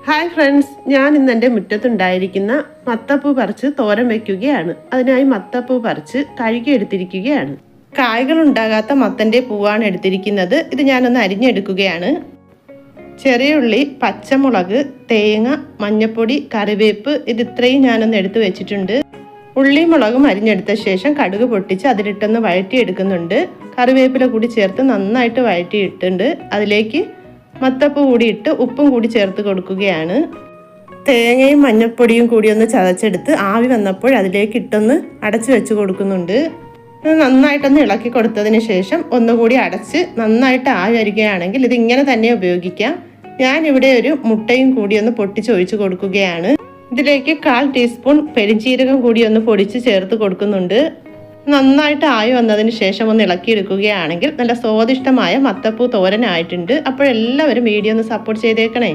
Hi friends, ഞാൻ ഇന്ന് എൻ്റെ മുറ്റത്തുണ്ടായിരിക്കുന്ന മത്തപ്പൂ പറിച്ച് തോരൻ വയ്ക്കുകയാണ്. അതിനായി മത്തപ്പൂ പറിച്ച് കഴുകി എടുത്തിരിക്കുകയാണ്. കായ്കൾ ഉണ്ടാകാത്ത മത്തൻ്റെ പൂവാണ് എടുത്തിരിക്കുന്നത്. ഇത് ഞാനൊന്ന് അരിഞ്ഞെടുക്കുകയാണ്. ചെറിയ ഉള്ളി, പച്ചമുളക്, തേങ്ങ, മഞ്ഞൾപ്പൊടി, കറിവേപ്പ് ഇത്രയും ഞാനൊന്ന് എടുത്തു വെച്ചിട്ടുണ്ട്. ഉള്ളിയും മുളകും അരിഞ്ഞെടുത്ത ശേഷം കടുക് പൊട്ടിച്ച് അതിലിട്ടൊന്ന് വഴറ്റിയെടുക്കുന്നുണ്ട്. കറിവേപ്പില കൂടി ചേർത്ത് നന്നായിട്ട് വഴറ്റിയിട്ടുണ്ട്. അതിലേക്ക് മത്തപ്പൂ കൂടി ഇട്ട് ഉപ്പും കൂടി ചേർത്ത് കൊടുക്കുകയാണ്. തേങ്ങയും മഞ്ഞൾപ്പൊടിയും കൂടി ഒന്ന് ചതച്ചെടുത്ത് ആവി വന്നപ്പോൾ അതിലേക്ക് ഇട്ടൊന്ന് അടച്ചു വെച്ച് കൊടുക്കുന്നുണ്ട്. നന്നായിട്ടൊന്ന് ഇളക്കി കൊടുത്തതിന് ശേഷം ഒന്നുകൂടി അടച്ച് നന്നായിട്ട് ആവി വരികയാണെങ്കിൽ ഇതിങ്ങനെ തന്നെ ഉപയോഗിക്കാം. ഞാനിവിടെ ഒരു മുട്ടയും കൂടി ഒന്ന് പൊട്ടിച്ചൊഴിച്ച് കൊടുക്കുകയാണ്. ഇതിലേക്ക് 1/4 ടീസ്പൂൺ പെരിഞ്ചീരകം കൂടി ഒന്ന് പൊടിച്ച് ചേർത്ത് കൊടുക്കുന്നുണ്ട്. നന്നായിട്ട് ആയി വന്നതിന് ശേഷം ഒന്ന് ഇളക്കിയെടുക്കുകയാണെങ്കിൽ നല്ല സ്വാദിഷ്ടമായ മത്തപ്പൂ തോരനായിട്ടുണ്ട്. അപ്പോഴെല്ലാവരും വീഡിയോ ഒന്ന് സപ്പോർട്ട് ചെയ്തേക്കണേ.